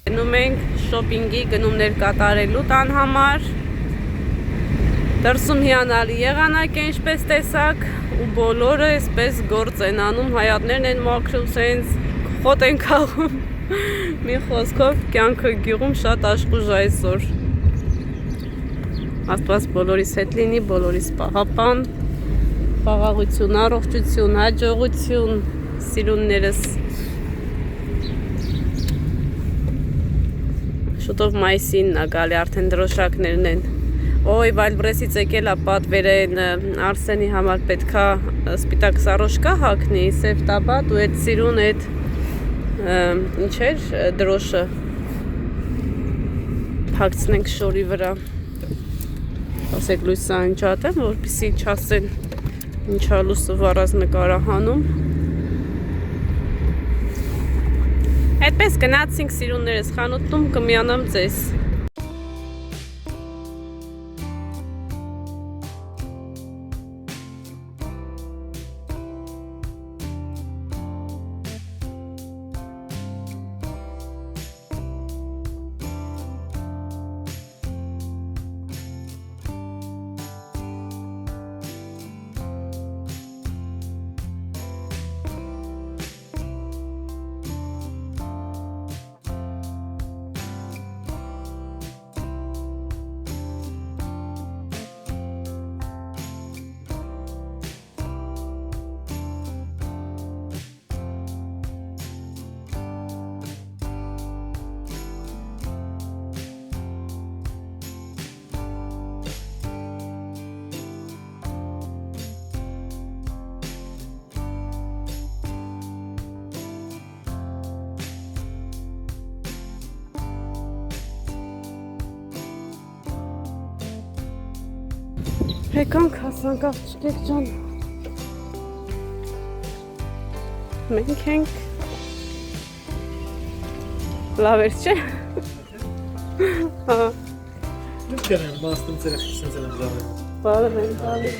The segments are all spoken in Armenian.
Գնում ենք շոպինգի գնումներ կատարելու տան համար։ Դրսում հիանալի եղանակ է, ինչպես տեսակ, ու բոլորը այսպես գործ են անում, հայատներն են մաքրում, սենց խոտ են քաղում։ Մի խոսքով կյանքը գյուղում շատ աշխուժ այսօր։ Աստված բոլորիս հետ լինի, բոլորիս պահապան, խաղաղություն, առողջություն, հաջողություն, սիրուններս։ Շուտով մայիսին է գալի, արդեն դրոշակներն են։ Ոյ, Վայլբրեսից եկել է պատվերեն Արսենի համար պետքա սպիտակ սարոշկա հագնի, սև տաբատ ու այդ սիրուն այդ ինչ էր դրոշը փակցնենք շորի վրա։ Ասեք լույսը անջատեմ, որպեսզի չասեն ինչա լույսը վառած նկարահանում։ Այդպես գնացինք սիրուններս խանութում, կմիանամ ձեզ։ Եկանք հասանք աղջիկ ջան, մենք ենք, լավ էր չէ? Ինչ կերեն, բաստում ծերեխ սենց են զարել։ Բարև են, բարև։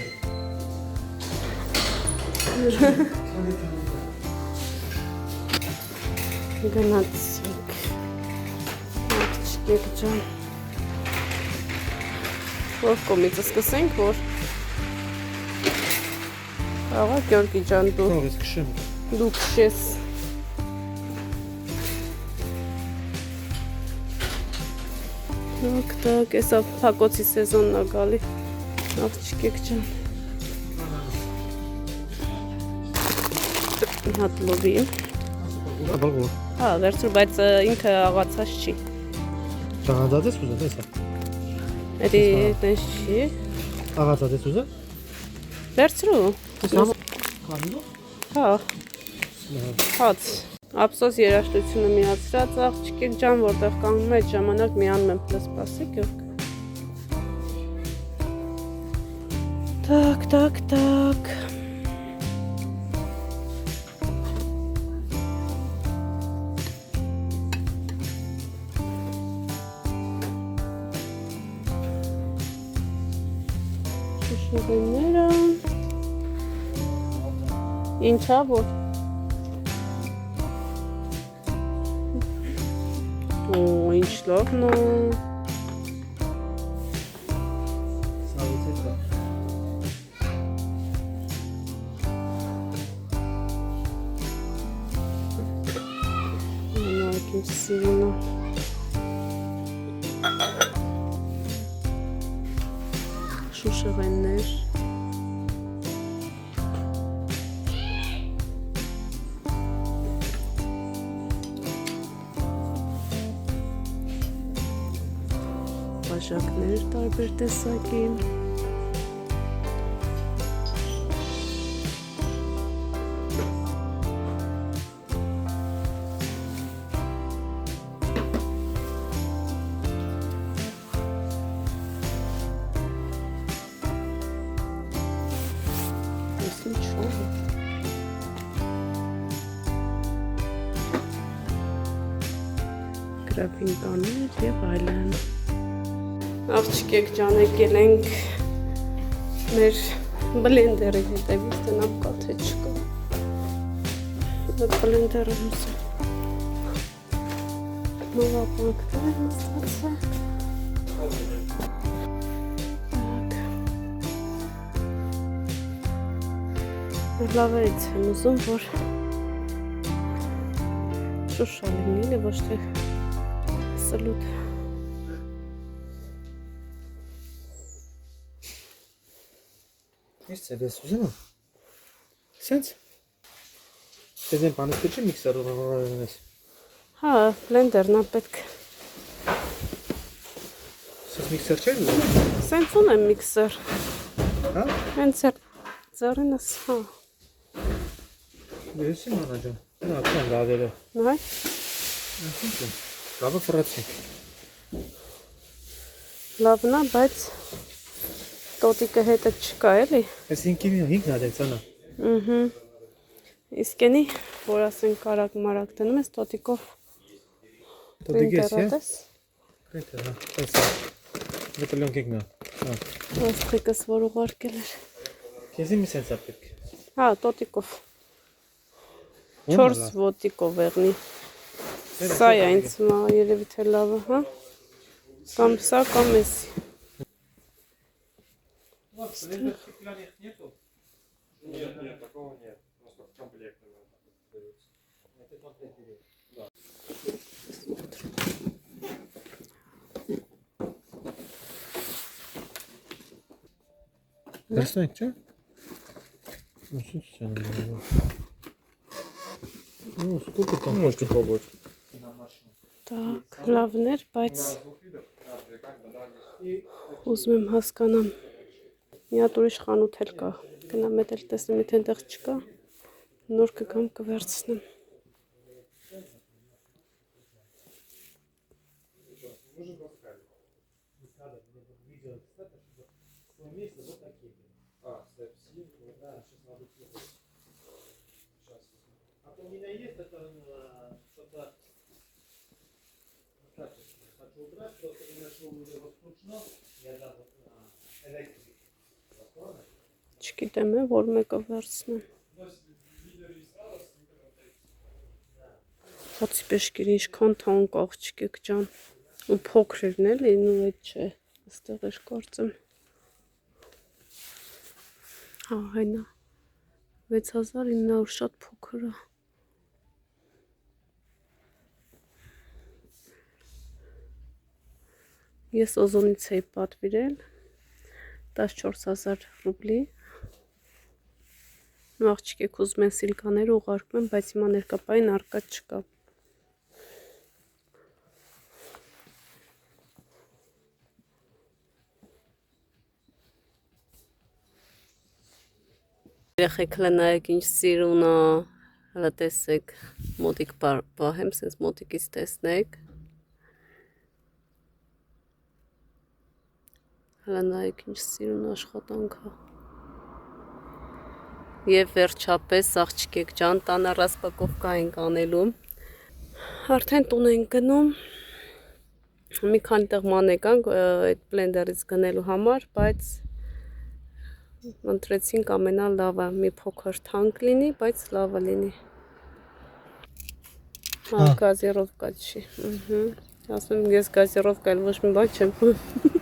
Գնացինք, աղջիկ ջան։ Որ կոմից սկսենք, որ աղա Գյորգի ջան դու Ես քշեմ։ Դու քշես։ Так, էսա փակոցի սեզոնն է գալի։ Աղջիկ ջան։ Մի հատ լոբի։ Աբագո։ Հա, վերցրու, բայց ինքը աղացած չի։ Ճանաչած ես ուզել, էսա։ Էդի տենց չի։ Աղացած ես ուզել։ Վերցրու։ Խանու։ Հա։ Հաց։ Ափսոս երաժշտությունը միացրած աղջիկ ջան, որտեղ կանգնում է այդ ժամանակ միանում եմ պլս սպասի Գյորգ։ Так։ Շուշուղենները։ Ինչա որ։ Օ, ինչ լավն է։ Իմ սիրունը։ Շուշուղեններ։ Բաժակներ տարբեր տեսակի։ Գրաֆինկաներ և այլն։ Աղջիկ ջան, եկել ենք մեր բլենդերի հետևից, տնամ կա թե չկա։ Բլենդերը հուսը։ Նովապանքներ են ստացել։ Լավերից եմ ուզում, որ շուշա լինի, էլի ոչ թե սլուտ։ Ինչ է դες ուզում։ Սենց։ Դες են բանը չէ միքսերով որոնես։ Հա, բլենդերն է պետք։ Սենց միքսեր չէ՞ դու։ Սենց ունեմ միքսեր։ Հա։ Հենց է ձեռինս, հա։ Դες եմ անաջում։ Նա կան լավերը։ Նայ։ Այսինքն, լավը ֆրացինք։ Լավն է, բայց տոտիկը հետը չկա, էլի։ Այս 5-ին նադեցանա։ Ըհը։ Իսկ էնի, որ ասեն կարակ մարակ դնում ես տոտիկով։ Տոտիկես, է։ Պրինտերատես։ Պրինտեր, հա։ Այս։ Դեպլոնքեք նա։ Հա։ Ոստիկս որ ուղարկել էր։ Քեզի մի սենց ապեք։ Հա, տոտիկով։ 4 ոտիկով եղնի։ Սա է ինձ մա երևի թե լավը, հա։ Կամ սա, կամ էսի։ Нет, такого нет. У нас только комплектно дается. Это комплект идет. Да. Перестаньте, что? Ну, что Ну, сколько там? Можете пробовать. Так, լավն էր, բայց ուզում եմ հասկանամ։ Մի հատ ուրիշ խանութ էլ կա։ Գնամ էդ էլ տեսնեմ, եթե այնտեղ չկա, նոր կգամ կվերցնեմ։ Չգիտեմ, որ մեկը վերցնեմ։ Հացի պեշկիր ինչքան թանկ աղջիկ ջան։ Ու փոքր են էլի, նու այդ չէ։ Այստեղ էր կարծեմ։ Հա, այնա 6900 շատ փոքր է։ Ես Օզոնից էի պատվիրել 14000 ռուբլի։ Ու աղջիկեք ուզում են սիլկաները ուղարկում են, բայց հիմա ներկապային արկա չկա։ Երեխեք նայեք ինչ սիրուն է, հələ տեսեք, մոտիկ պահեմ, սենց մոտիկից տեսնեք։ Հələ նայեք ինչ սիրուն աշխատանք է։ Եվ վերջապես աղջիկեք ջան, տանը ռասպակովկա ենք անելու։ Արդեն տուն ենք գնում։ Մի քանի տեղ մանեկանք այդ բլենդերից գնելու համար, բայց ընտրեցինք ամենալավը, մի փոքր թանկ լինի, բայց լավը լինի։ Հա, գազիրովկա չի։ Ասում եմ, ես գազիրովկա էլ ոչ մի բան չեմ խմում։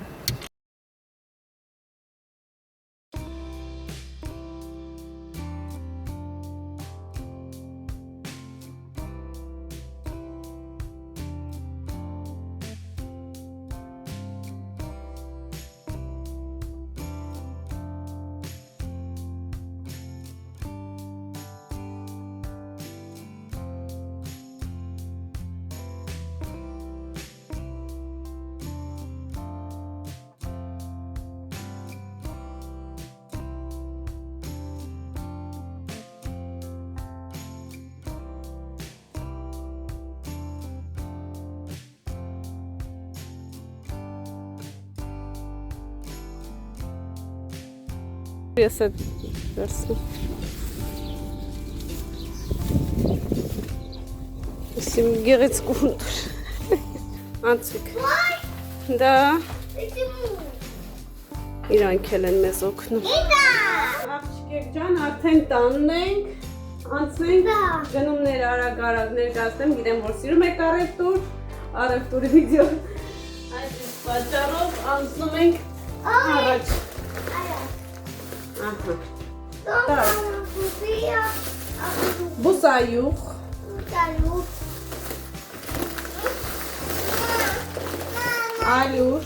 Ես այդ վերցնում։ Ուսիմ գեղեցկու հունդուր։ Անցիկ։ Դա։ Իրանք էլ են մեզ օգնում։ Աղջիկեք ջան, արդեն տանն ենք, անցնենք գնումներ արագ ներկայացնեմ, գիտեմ, որ սիրում եք առևտուր, Արևտուրի վիդեո։ Այս իսկ պատճառով անցնում ենք առաջ։ Ահա։ Բուսայուղ։ Ալյուր։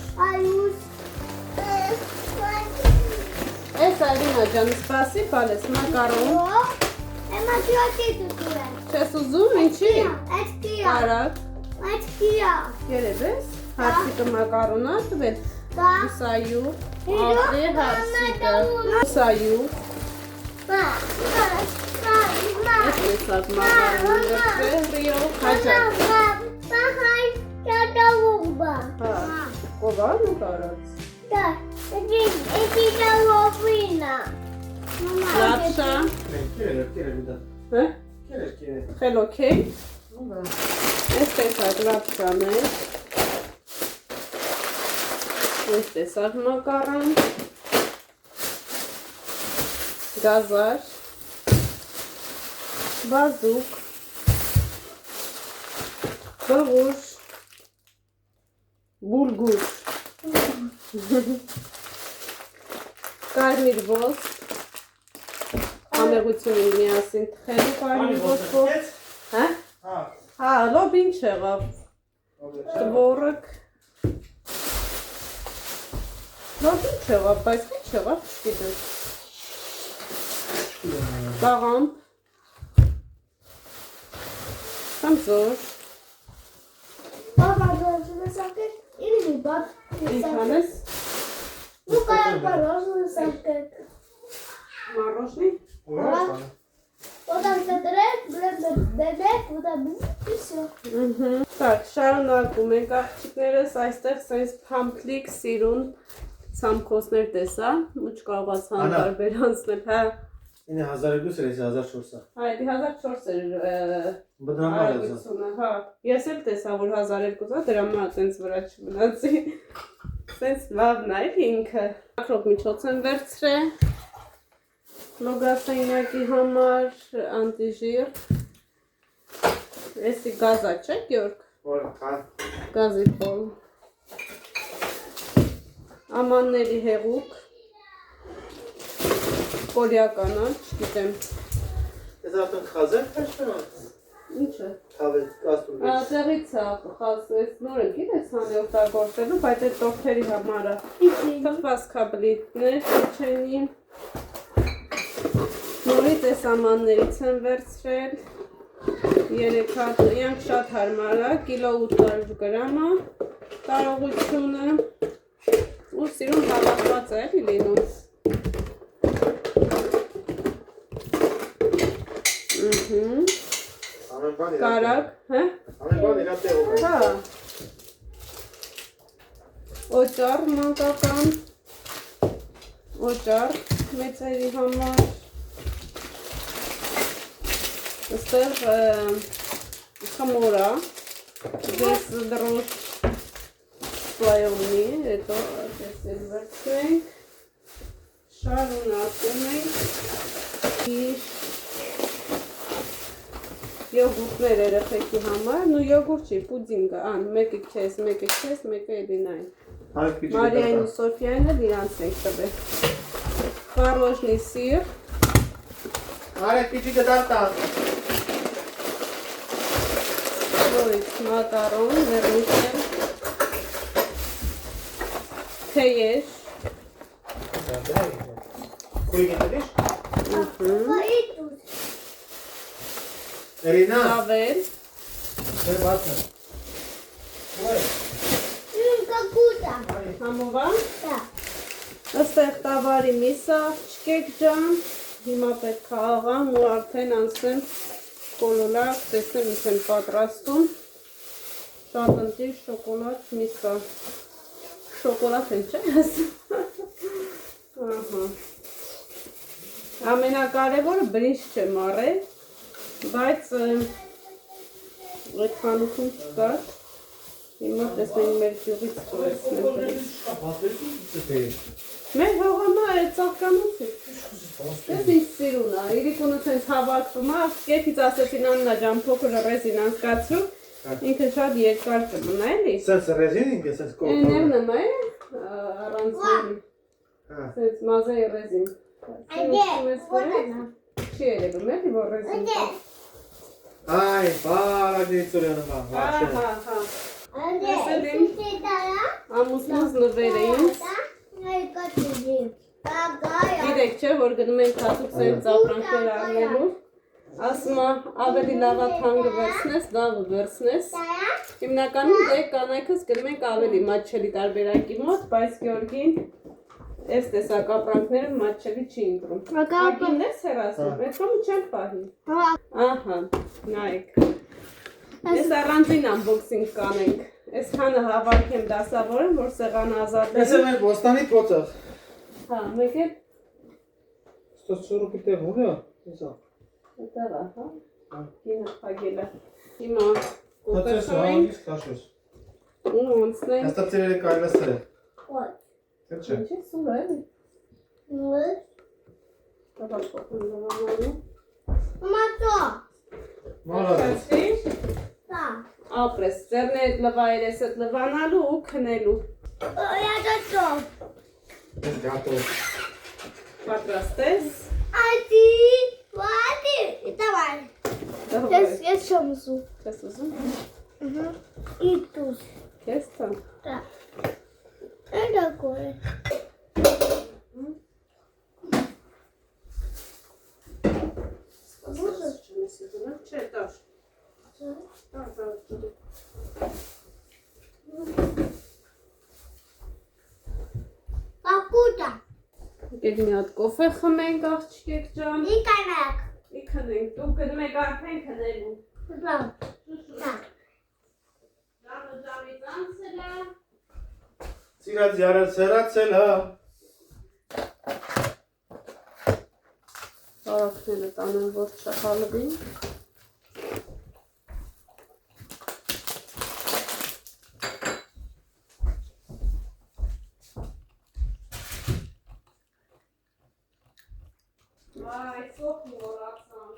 Այս Ալինա ջան, սպասի, բալես, մակարոն։ Չես ուզում, ինչի։ Արագ։ Երև ես, հարսիկը մակարոնա տվել, բուսայուղ, աղրի հարսիկը, բուսայուղ, ես մեսակ մակարոն դրվեհրիով, հաջակ, կովան ու կարած, լապշա, խել օքեյ, ես տեսակ լապշան է, ես տեսակ մակարոն, գազար, բազուկ, բղուր, բուլգուր, կարմիր ոսկ, ամեղություն ինք միասին թխելու կարմիր ոսկով, հա, լոբ ինչ եղավ, տվորըկ, լոբ ինչ եղավ, բայց ինչ եղավ, չգիտեմ, բաղամբ, Համզոր, ինչ հանես, մարոշնի, Так, շարունակում ենք աղջիկներս, այստեղ սենց փամփլիկ սիրուն ցամքոսներ տեսա, ու չկարողացան տարբեր անցնել, հա։ Ինը 1200 էր, 1400։ Հա, 1400 էր Բդրամալը, հա, ես էլ տեսա, որ 1200 է, դրա մա սենց վրա չմնացի, սենց լավն է ինքը։ Ակրոք միջոց եմ վերցրել, լոգասենյակի համար, անտիժիր, էսի գազա չէ, Գյորգ, գազի պոլ, ամանների հեղուկ, կորյականա, չգիտեմ։ Ես արդեն խազեր խաշտում Ինչը։ Թավեց կաստրում Տեղից է խազես նորը գիտես հանի օգտագործելու, բայց այդ տորթերի համար է։ Թխված կաբլիտներ, իչենի։ Նորից այս ամաններից եմ վերցրել։ 3 հատ, իրանք շատ հարմար է, կիլո 800 գրամ է տարողությունը։ Ու սիրուն հավաքված է լինում։ Կարակ, հա? Ամեն բան իրա տեղում է։ Հա։ Օճառ մանկական, օճառ մեծերի համար, այստեղ խմորա, դես դրոշ սլայոնի, հետո տեսել վերցնենք, շարունակում ենք, Յոգուրտներ երեխեքի համար, նու յոգուրտ չի, պուդինգը, մեկը քեզ, մեկը էլինային։ Մարիային ու Սոֆիային էլ իրանց ենք տվել։ Խարոշնի սիր։ Արեք պիչի գդարտան։ Նորից մակարոն, ներմուշել։ Թեյեր։ Կույգ ետելիշ։ Էրինա։ Տավել։ Դեր բացնը։ Համովա։ Աստեղ տավարի միսա, չկեք ջան, հիմա պետք է աղամ ու արդեն անցնեմ կոլոլակ, տեսնեմ ինչ եմ պատրաստում, շատ ընտիր շոկոլադ միսա, շոկոլադ են չէ ասում, ամենակարևորը բրինչ չեմ առել, բայց այդ խանութում չկար, հիմա տեսնենք մեր ճյուղից կորեսնեմ Մեր հողամա այդ ծաղկանոց է, ես ինչ սիրուն է, իրիկունը սենց հավակվում է, կեքից ասեցին աննա ջան փոքր ռեզին անցկացրու, Ինքը շատ երկար կմնա էլի։ Սենց ռեզին ինքը սենց Էներն եմ է առանձին։ Հա։ Սենց մազայի ռեզին։ Չի երևում էլի որ ռեզին կա։ Այ, բարագիցուրյանը ման, վարշեն։ Հա։ Ամուսնուս նվեր է ինձ։ Գիտեք չէ, որ գնում ենք հատուկ սենց ապրանքներ առնելու։ Ասում ավելի լավա թանկը վերցնես, լավը վերցնես։ Հիմնականում դե կանայքս գնում ենք ավելի մատչելի տարբերակի մոտ, բայց Գյորգին այս տեսակ ապրանքները մատչելի չի ընտրում։ Ակին ես հեռացնում, այդ կոմը չենք պահի։ Ահա, նայք։ Ես առանձին ամբոքսինգ կանենք։ Այս քանը հավաքեմ դասավորեմ, որ սեղանը ազատվի։ Ես եմ մեր ոստանի փոցը։ Հա, մեկ է։ Ստոց տեղ ունի, հեսա։ Այդտեղ է, հա։ Կինը փագել է։ Հիմա Հացես, հանգիս կաշես։ ու անցնենք։ Հաստատ ծերերը կարելի սրել։ Թե չէ։ Ինչ է սուր էլի։ Տավալ փոխում լավանալու։ Մալադես։ Ապրես, ծերներ լվայրես էդ լվանալու ու քնելու։ Ես գատով։ Պատրաստես։ Ես չեմ ուզում։ Ես ուզում։ Իտուս։ Ես տա։ Դա կորե։ Չէ, տար։ Կապուտա։ Եկեք մի հատ կոֆե խմենք աղջիկեք ջան։ Իկանակ։ Ի քնենք, դուք գնում եք արդեն քնելու։ Դա։ Ժամից անցել է։ Սիրած յարած սերացել հա։ Արաքները տանեմ, որ չխալվի։ Այ, սոխն որ ացան։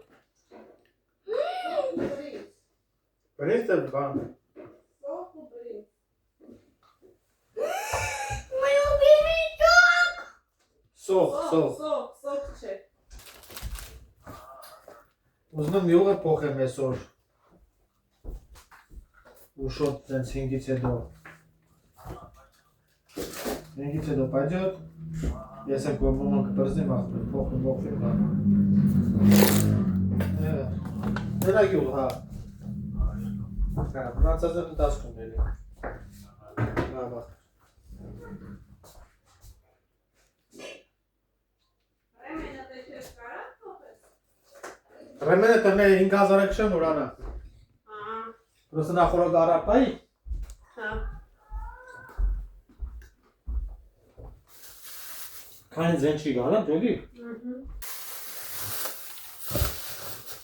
Բրինց դեր բան։ Սոխ ու բրինց։ Սող։ Սոխ չէ։ Ուզում եմ յուղը փոխեմ այսօր։ Ու շոտ տենց 5-ից հետո։ 5-ից հետո պայջոտ։ Ես եք որ մոման կպրզնեմ աղբեր, փոխում բա։ Նրա յուղ, հա։ Հա, մնացած եմ դասքում էլի։ Լավ աղբեր։ Ռեմենը դե չես կարա փոխես։ Ռեմենը տնե 5000 կշեմ ուրանա։ Հա։ Պրոստը նախորդ առապայի։ Հա։ Քան ձեն չի գալա, դեպի։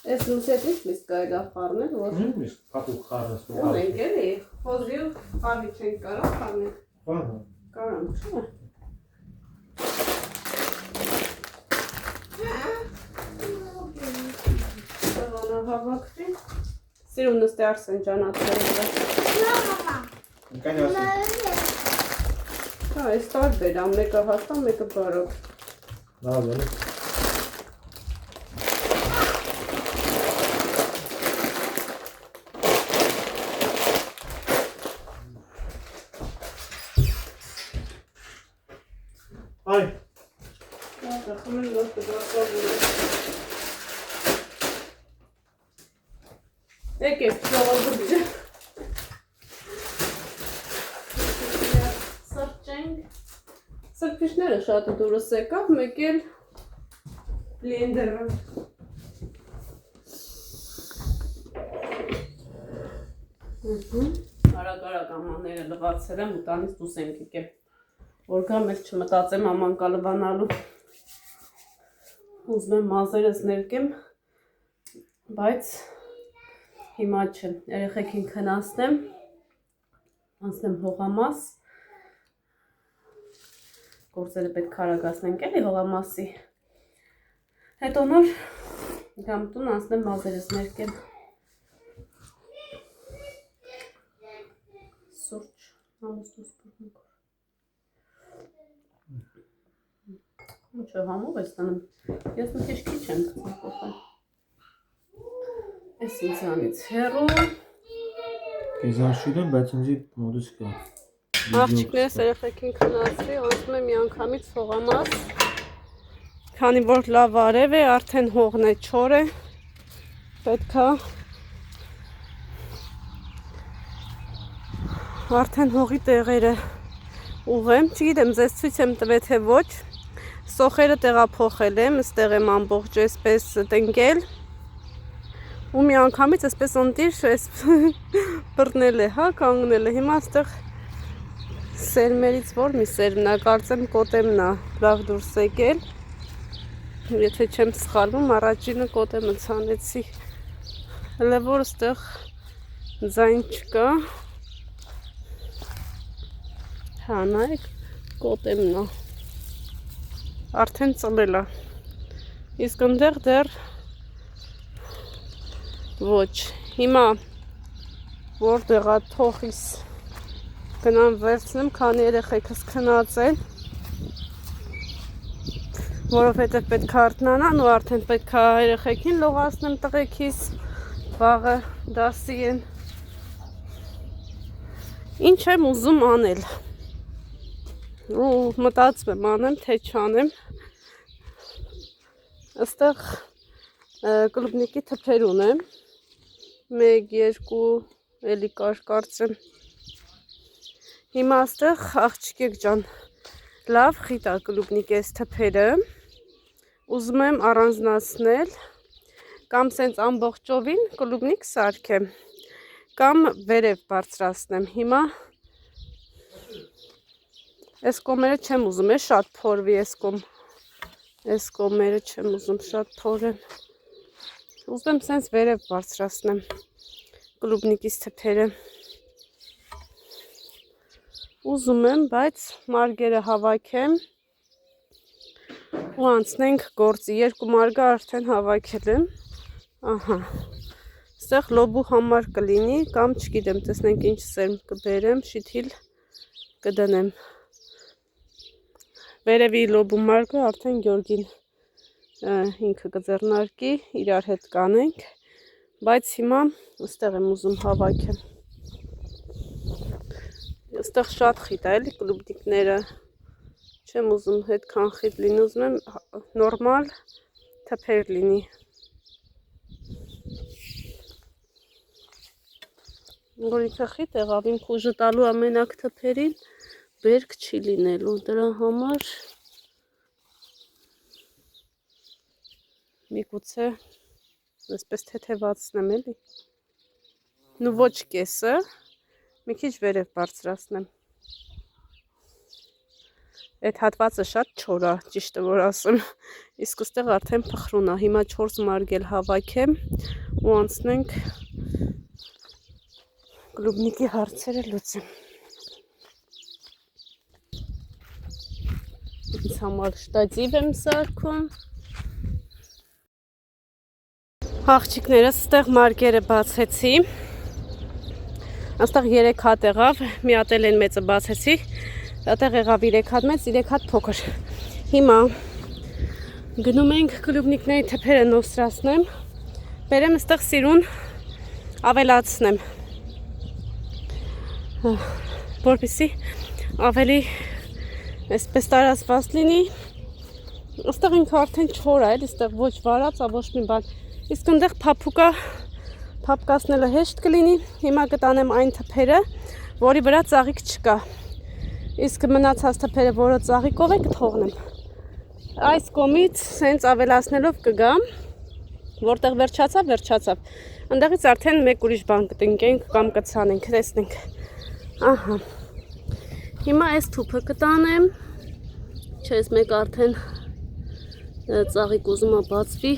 Այս լուսետ ինչ միս կայգա խարնել, որ Միշտ փակուկ խառնես։ ունենք էլի, խոզի ու խավի չենք կարա խարնել։ Բանը։ Կարամ, չէ։ Սեղանը հավաքվի։ Սիրուն նստի Արսեն ջան ատվել վրա։ Կանի ասի։ Հա, այս տարբեր, մեկը հաստա, մեկը բարոք։ Լավ էլի։ Այ, Խմել որ կդասավոր է։ Եկեք, ժողովուրդ ջան։ Սրճենք։ Սրճիչները շատ դուրս եկավ, մեկ էլ բլենդերը։ Արագ ամանները լվացել եմ ու տանից դուս ենք եկել։ Որ գամ էլ չմտածեմ աման կալվանալու։ Ուզում եմ մազերս ներկեմ, բայց հիմա չէ, երեխեքին քնացնեմ, անցնեմ հողամաս, գործերը պետք արագացնենք էլի հողամասի, հետո նոր գամ տուն անցնեմ մազերս ներկեմ։ Սուրճ, համոստուս բուրնուկոր։ Ինչը համով ես տանում, ես մի քիչ եմ գցում կոֆե։ Ես ինձանից հեռու։ Կեզան շուտեմ, բայց ինձի մոդուս կա։ Աղջիկներս երեխեքին քնացրի, անցնում եմ միանգամից հողամաս։ Քանի որ լավ արև է, արդեն հողն է չոր է, պետքա արդեն հողի տեղերը ուղեմ, չգիտեմ ձեզ ցույց եմ տվել թե ոչ, սոխերը տեղափոխել եմ, ստեղ եմ ամբողջ այսպես տնկել ու միանգամից այսպես ընտիր բռնել է, հա, կանգնել է, հիմա ստեղ սերմերից որ մի սերմնա, կարծեմ կոտեմնա լավ դուրս եկել, եթե չեմ սխալվում, առաջինը կոտեմը ցանեցի, հələ որ ստեղ ձայն չկա, հա նայեք կոտեմնա, արդեն ծլել է, իսկ ընդեղ դեռ ոչ, հիմա որտեղ է թողիս գնամ վերցնեմ, քանի երեխեքս քնած են, որովհետև պետք է արթնանան ու արդեն պետք է երեխեքին լողացնեմ տղեկիս, վաղը դասի են։ Ինչ եմ ուզում անել։ Ու մտածում եմ անեմ, թե չանեմ։ Այստեղ կլուբնիկի թփեր ունեմ։ 1, 2, էլի կար կարծեմ։ Հիմա այստեղ աղջիկեք ջան, լավ խիտ է կլուբնիկ այս թփերը, ուզում եմ առանձնացնել, կամ սենց ամբողջովին կլուբնիկ սարքեմ, կամ վերև բարձրացնեմ, հիմա այս կոմերը չեմ ուզում, է շատ փորվի այս կոմերը չեմ ուզում, շատ փորեմ, ուզում եմ սենց վերև բարձրացնեմ կլուբնիկիս թփերը, ուզում եմ, բայց մարգերը հավաքեմ ու անցնենք գործի, 2 մարգը արդեն հավաքել եմ, ահա, ստեղ լոբու համար կլինի, կամ չգիտեմ, տեսնենք ինչ սերմ կբերեմ, շիթիլ կդնեմ, վերևի լոբու մարգը արդեն Գյորգին ինքը կձեռնարկի, իրար հետ կանենք, բայց հիմա ստեղ եմ ուզում հավաքեմ, Այստեղ շատ խիտ է, էլի կլուբնիկները, չեմ ուզում հետքան խիտ լինի, ուզում եմ նորմալ թփեր լինի։ Որ ինքը խիտ եղավ, իմ խուժը տալու ամենակ թփերին բերք չի լինելու, դրա համար միգուցե այսպես թեթևացնեմ էլի, նու ոչ կեսը, մի քիչ վերև բարձրացնեմ, այդ հատվածը շատ չոր է, ճիշտը որ ասեմ, իսկ ուստեղ արդեն փխրուն է, հիմա 4 մարգել հավաքեմ ու անցնենք կլուբնիկի հարցերը լուծեմ, ինձ համար շտատիվ եմ սարքում, աղջիկներս ստեղ մարգերը բացեցի, Աստեղ 3 հատ եղավ, մի հատ էլ են մեծը բացեցի, այդտեղ եղավ 3 հատ մեծ, 3 հատ փոքր։ Հիմա գնում ենք կլուբնիկների թփերը նոսրացնեմ, բերեմ այստեղ սիրուն ավելացնեմ, որպեսզի ավելի այսպես տարածված լինի, այստեղ ինքը արդեն չոր է, այստեղ ոչ վարած, ոչ մի բան, իսկ այնտեղ փափուկա Փափկացնելը հեշտ կլինի, հիմա կտանեմ այն թփերը, որի վրա ծաղիկ չկա, իսկ մնացած թփերը, որը ծաղիկով է կթողնեմ, այս կոմից սենց ավելացնելով կգամ, որտեղ վերջացավ, ընդեղից արդեն մեկ ուրիշ բան կտնկենք կամ կցանենք, տեսնենք, ահա, հիմա այս թուփը կտանեմ, չես մեկ արդեն ծաղիկ ուզում է բացվի,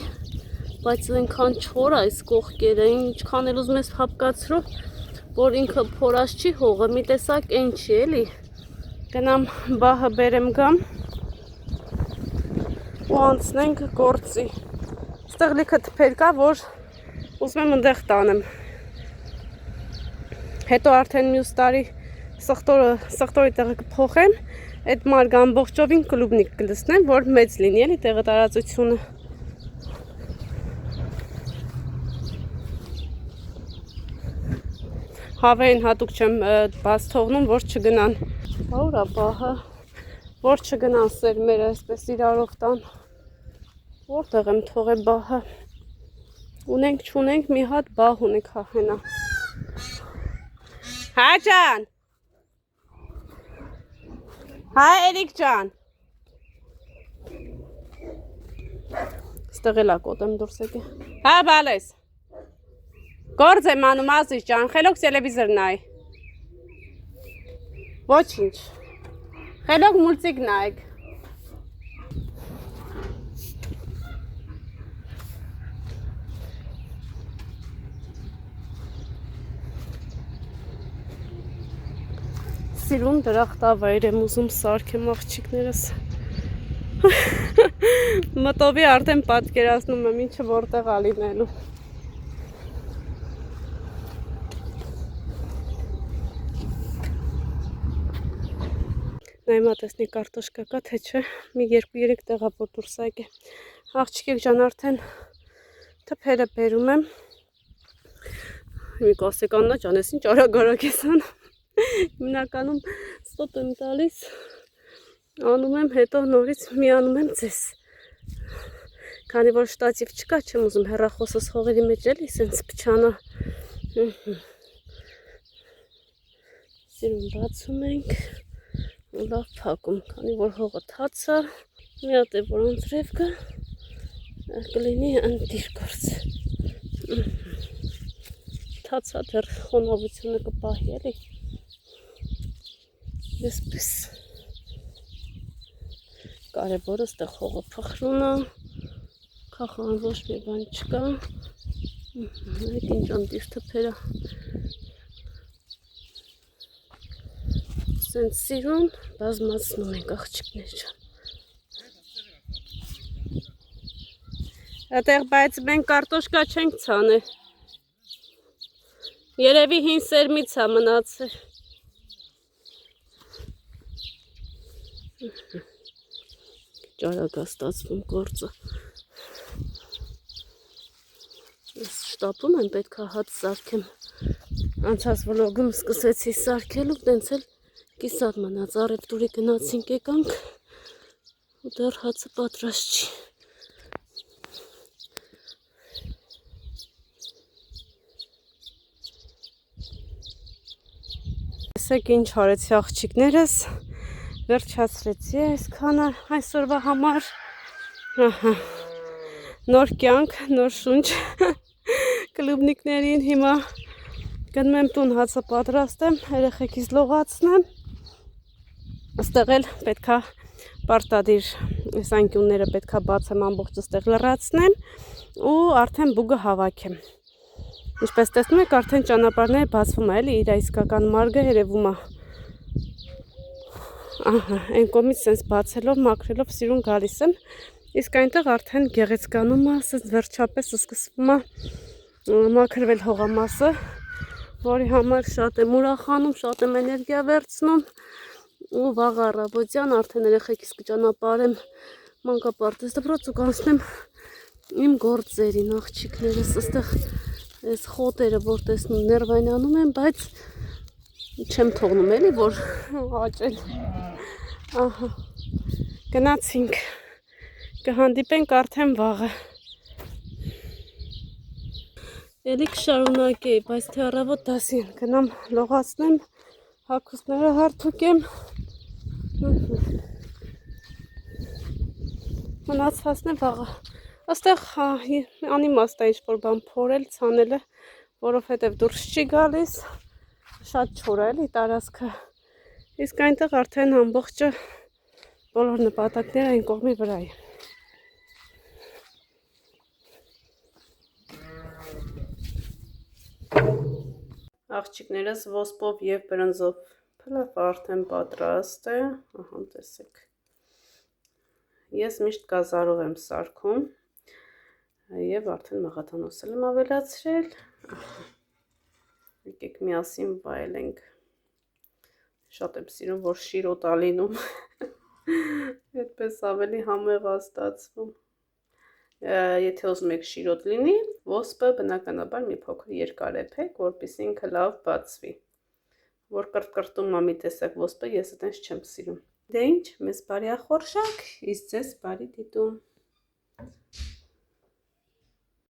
բայց այնքան չոր այս կողքերը, ինչքան էլ ուզում ես փափկացրու, որ ինքը փորած չի հողը, մի տեսակ այն չի էլի, գնամ բահը բերեմ գամ ու անցնենք գործի, ստեղ լիքը թփեր կա, որ ուզում եմ ընդեղ տանեմ, հետո արդեն մյուս տարի սխտորի տեղը կփոխեմ, այդ մարգը ամբողջովին կլուբնիկ կլսնեմ, որ մեծ լինի էլի տեղը տարածությունը։ Հավերին հատուկ չեմ բաց թողնում, որ չգնան։ Ուր է բահը, որ չգնան սերմերը այսպես իրարով տան։ Որտեղ եմ թողել բահը։ Ունենք չունենք մի հատ բահ ունենք հահենա։ Հա ջան։ Հա Էրիկ ջան։ Ստեղ էլա կոտ եմ դուրս եկե։ Հա բալես։ Գործ եմ անում Ազիզ ջան, խելոք տելևիզոր նայ։ Ոչինչ։ Խելոք մուլտիկ նայեք։ Սիրուն դրախտավայր եմ ուզում սարքեմ աղջիկներս։ Մտովի արդեն պատկերացնում եմ ինչը որտեղ ա լինելու։ Նայմա տեսնի կարտոշկա կա թե չէ, մի 2-3 տեղավոր դուրս եկե։ Աղջիկեք ջան արդեն թփերը բերում եմ։ Մի կասեկաննա ջան, ես ինչ արագ ես անում։ Հիմնականում ստոպ եմ տալիս, անում եմ, հետո նորից միանում եմ ձեզ։ Քանի որ շտատիվ չկա, չեմ ուզում հեռախոսս հողերի մեջ էլի սենց փչանա։ Սիրուն բացում ենք, լավ փակում, քանի որ հողը թաց է, մի հատ է որ անձրև կա, կլինի ընտիր գործ։ Թացա դեռ խոնավությունը կպահի էլի։ Այսպես կարևորը ստեղ հողը փխրուն է, քախան ոչ մի բան չկա, այդ ինչ անտիր թփերը, սենց սիրուն բազմացնում ենք աղջիկներ ջան։ Այդտեղ բայց մենք կարտոշկա չենք ցանել, երևի հին սերմից է մնացել։ Ճարագ է ստացվում գործը։ Ես շտապում եմ, պետք է հաց սարքեմ։ Անցած վլոգում սկսեցի սարքելու, տենց էլ կիսատ մնաց, առևտուրի գնացինք եկանք, ու դեռ հացը պատրաստ չի։ Տեսեք ինչ արեցի աղջիկներս, վերջացրեցի այսքանը այսօրվա համար։ Նոր կյանք, նոր շունչ կլուբնիկներին հիմա գնում եմ տուն հացը պատրաստեմ, երեխեքիս լողացնեմ։ Ստեղ էլ պետքա պարտադիր այս անկյունները պետքա բացեմ, ամբողջը ստեղ լրացնեմ ու արդեն բուգը հավաքեմ։ Ինչպես տեսնում եք, արդեն ճանապարհները բացվում է, էլի իր իսկական մարգը երևում է։ Ահա, այն կողմից sense բացելով, մաքրելով սիրուն գալիս եմ։ Իսկ այնտեղ արդեն գեղեցկանում է, ասես վերջապես սկսվում է մաքրվել հողամասը, որի համար շատ եմ ուրախանում, շատ եմ էներգիա վերցնում ու վաղ առավոտյան արդեն երեխեքիս կճանապարհեմ մանկապարտեզ դպրոց ու կանցնեմ իմ գործերին աղջիկներս, այստեղ այս խոտերը որ տեսնում ներվայնանում են, բայց չեմ թողնում էլի որ աճեն։ Ահա, գնացինք, կհանդիպենք արդեն վաղը։ Էլի կշարունակեի, բայց թե առավոտ 10-ին գնամ լողացնեմ, հագուստները հարթուկեմ։ Մնացածն է վաղը։ Աստեղ անիմաստ է ինչ-որ բան փորել, ցանելը, որովհետև դուրս չի գալիս, շատ չոր է էլի տարածքը։ Իսկ այնտեղ արդեն ամբողջը բոլոր նպատակները այն կողմի վրա է։ Աղջիկներս ոսպով և բրնձով փլավը արդեն պատրաստ է, ահա տեսեք։ Ես միշտ գազարով եմ սարքում և արդեն մաղաթանոս եմ ավելացրել։ Եկեք միասին վայելենք Շատ եմ սիրում, որ շիրոտ ա լինում։ Այդպես ավելի համեղ ա ստացվում։ Եթե ուզում եք շիրոտ լինի, ոսպը բնականաբար մի փոքր երկար եփեք, որպեսզի ինքը լավ բացվի։ Որ կրտկրտում ա մի տեսակ ոսպը, ես այդպես չեմ սիրում։ Դե ինչ, մեզ բարի ախորժակ, իսկ ձեզ բարի դիտում։